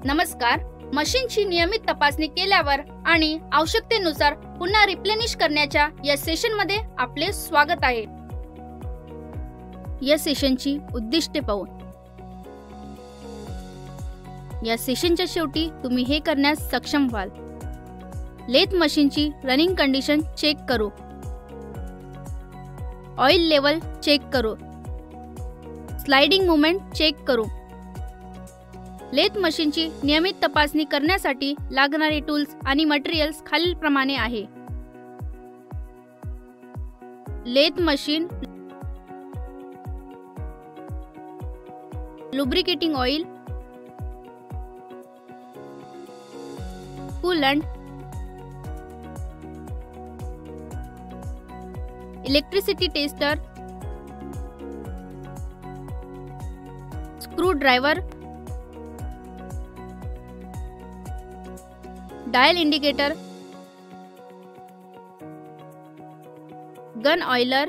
नमस्कार. मशीनची नियमित तपासणी केल्यावर आणि आवश्यकतेनुसार पुन्हा रिप्लेनिश करण्याच्या या सेशनमध्ये आपले स्वागत आहे. या सेशनची उद्दिष्टे पाहू. या सेशनच्या शेवटी तुम्ही हे करण्यास सक्षम व्हाल. लेथ मशीनची रनिंग कंडिशन चेक करू, ऑइल लेवल चेक करू, स्लाइडिंग मूवमेंट चेक करू. लेथ मशीनची नियमित तपासणी करण्यासाठी लागणारे टूल्स आणि मटेरियल्स खालीलप्रमाणे आहे. Lathe machine, lubricating oil, coolant, electricity tester, screwdriver, dial indicator, gun oiler,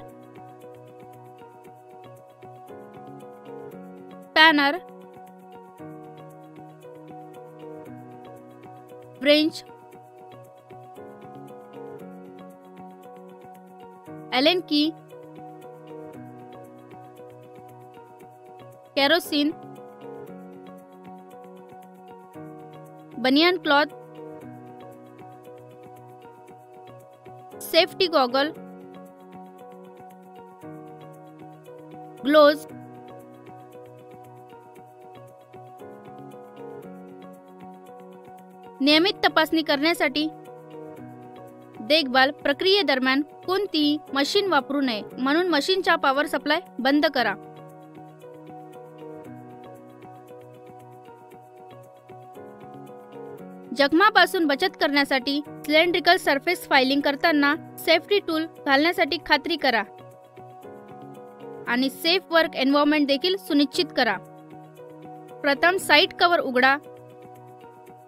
spanner, wrench, Allen key, kerosene, बनियान क्लॉथ, सेफ्टी गॉगल, ग्लोव्ज, नियमित तपासणी करण्यासाठी देखभाल प्रक्रियेदरम्यान कोणतीही मशीन वापरू नये म्हणून मशीनचा पॉवर सप्लाय बंद करा. जखमापासून बचत करण्यासाठी सिलेंड्रिकल सरफेस फायलिंग करताना सेफ्टी टूल घालण्यासाठी खात्री करा आणि सेफ वर्क एन्व्हायरमेंट देखील सुनिश्चित करा. प्रथम साइड कव्हर उघडा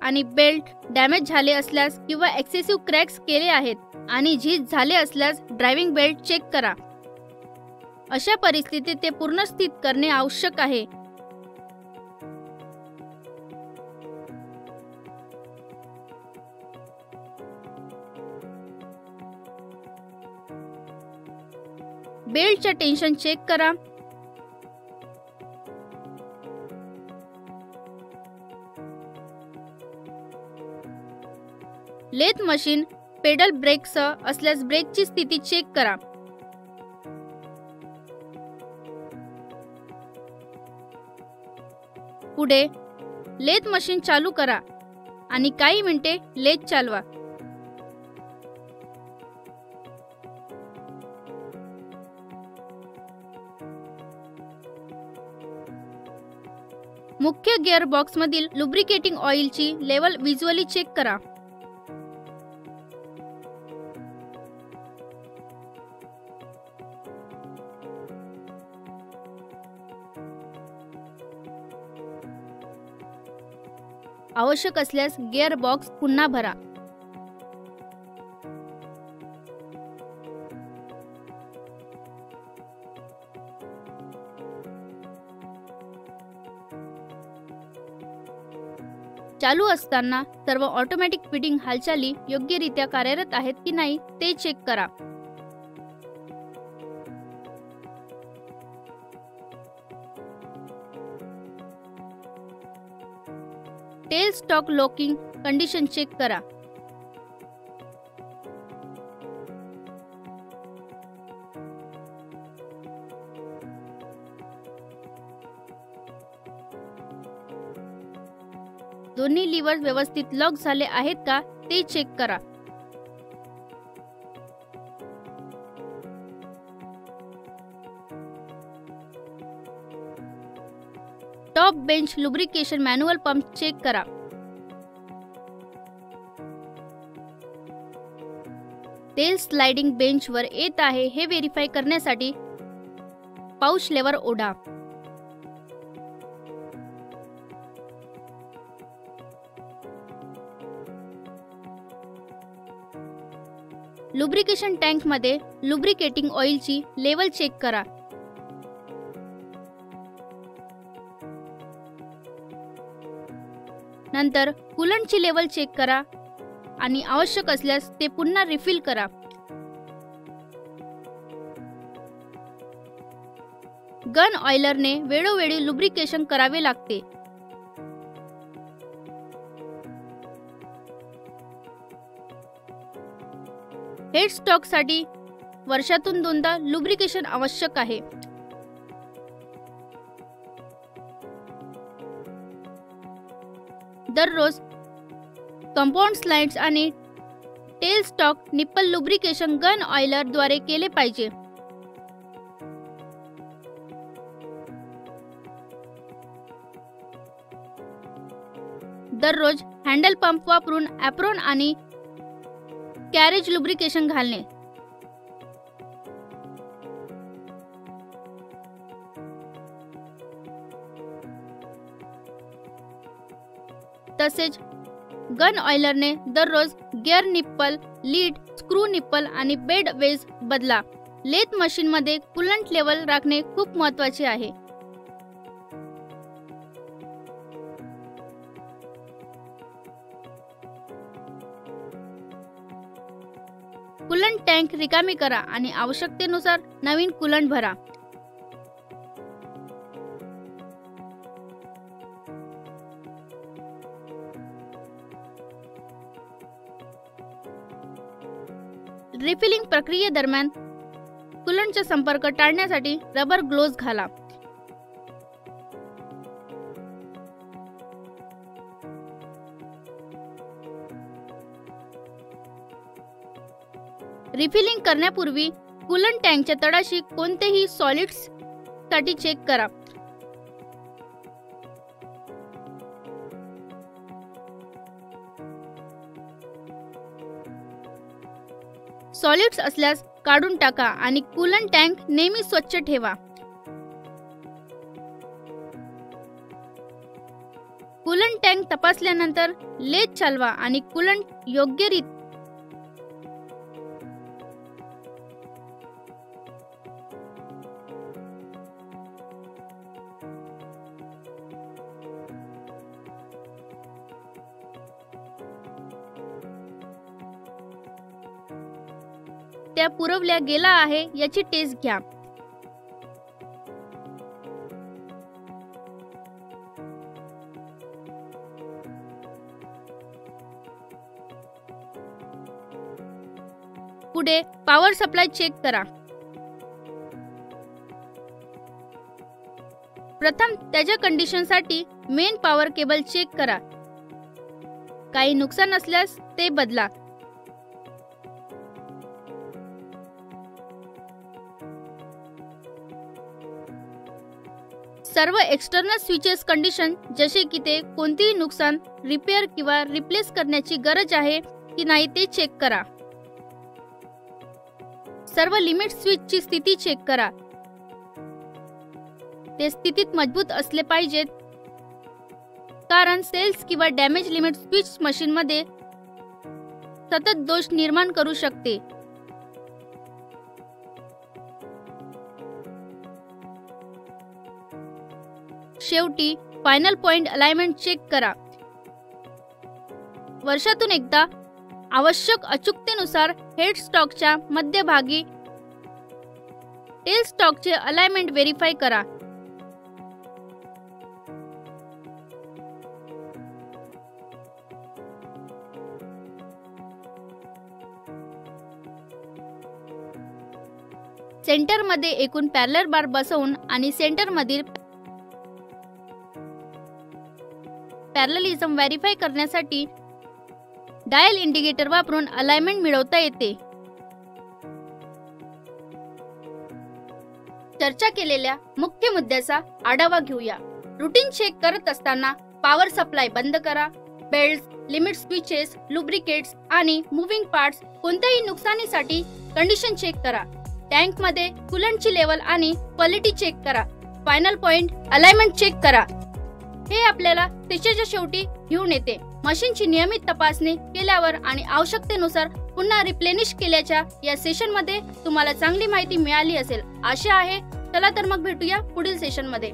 आणि बेल्ट डॅमेज झाले असल्यास किंवा एक्सेसिव्ह क्रॅक्स केले आहेत आणि झीज झाले असल्यास ड्रायव्हिंग बेल्ट चेक करा. अशा परिस्थितीत ते पुनर्स्थित करणे आवश्यक आहे. बेल्टचे टेन्शन चेक करा. लेथ मशीन पेडल ब्रेकसह असल्यास ब्रेकची स्थिती चेक करा. पुढे लेथ मशीन चालू करा आणि काही मिनिटे लेथ चालवा. मुख्य गिअर बॉक्स मधील लुब्रिकेटिंग ऑइलची लेवल व्हिज्युअली चेक करा. आवश्यक असल्यास गिअर बॉक्स पुन्हा भरा. चालू असताना सर्व ऑटोमॅटिक फिटिंग हालचाली योग्यरित्या कार्यरत आहेत की नाही ते चेक करा. Tail stock locking condition check करा. दोन्ही लिव्हर व्यवस्थित लॉक झाले आहेत का ते चेक करा. Top bench lubrication manual pump check करा. तेल स्लाइडिंग बेंचवर येत आहे हे व्हेरीफाय करण्यासाठी पाउच लेवर ओढा. लुब्रिकेशन टँक मध्ये लुब्रिकेटिंग ऑइलची लेवल चेक करा. नंतर कूलंटची लेवल चेक करा आणि आवश्यक असल्यास ते पुन्हा रिफिल करा. गन ऑइलरने वेळोवेळी लुब्रिकेशन करावे लागते. हेड स्टॉकसाठी वर्षातून 2दा लुब्रिकेशन आवश्यक आहे. दररोज कंपाऊंड स्लाइड्स आणि tail stock nipple lubrication gun oiler द्वारे केले पाहिजे. दररोज हँडल पंप वापरून ॲप्रॉन आणि कॅरेज लुब्रिकेशन घालणे. तसेच गन ऑइलरने दररोज gear nipple, lead, screw nipple आणि बेड वेज बदला. लेथ मशीनमध्ये कूलंट लेवल राखणे खूप महत्त्वाचे आहे. कूलंट टँक रिकामी करा आणि आवश्यकतेनुसार नवीन कूलंट भरा. रिफिलिंग प्रक्रियेदरम्यान कूलंटचा संपर्क टाळण्यासाठी रबर ग्लोव्ज घाला. रिफिलिंग करण्यापूर्वी कूलंट टँकच्या तळाशी कोणतेही सॉलिड्स साठी चेक करा. सॉलिड्स असल्यास काढून टाका आणि कूलंट टँक नेहमी स्वच्छ ठेवा. कूलंट टँक तपासल्यानंतर लेथ चालवा आणि कूलंट योग्यरित्या त्या पुरवल्या गेला आहे याची टेस्ट घ्या. पुढे पॉवर सप्लाय चेक करा. प्रथम त्याच्या कंडिशनसाठी मेन पॉवर केबल चेक करा. काही नुकसान असल्यास ते बदला. सर्व एक्सटर्नल स्विचेस कंडिशन जसे की ते कोणतेही नुकसान, रिपेअर किंवा रिप्लेस करण्याची गरज आहे की नाही ते चेक करा. सर्व लिमिट स्विचची स्थिती चेक करा. ते स्थितीत मजबूत असले पाहिजेत कारण सेल्स किंवा डॅमेज लिमिट स्विच मशीनमध्ये सतत दोष निर्माण करू शकते. शेवटी फायनल पॉइंट अलाइनमेंट चेक करा. वर्षातून एकदा आवश्यक अचूकतेनुसार हेड स्टॉकच्या मध्यभागी टेल स्टॉकचे अलाइनमेंट व्हेरीफाय करा. सेंटरमध्ये एकूण पॅरलल बार बसवून आणि सेंटरमधील पॅरललिझम व्हेरीफाय करण्यासाठी डायल इंडिकेटर वापरून अलाइनमेंट मिळवता येते. चर्चा केलेल्या मुख्य मुद्द्याचा आढावा घेऊया. रूटीन चेक करत असताना पॉवर सप्लाय बंद करा. बेल्ट्स, लिमिट स्विचेस, लुब्रिकेट्स आणि मूव्हिंग पार्ट्स कोणत्याही नुकसानीसाठी कंडिशन चेक करा. टँक मध्ये कूलंटची लेवल आणि क्वालिटी चेक करा. फायनल पॉइंट अलाइनमेंट चेक करा. हे आपल्याला सेशनच्या शेवटी घेऊन येते. मशीनची नियमित तपासणी केल्यावर आणि आवश्यकतेनुसार पुन्हा रिप्लेनिश केल्याच्या या सेशनमध्ये तुम्हाला चांगली माहिती मिळाली असेल आशा आहे. चला तर मग भेटूया पुढील सेशनमध्ये.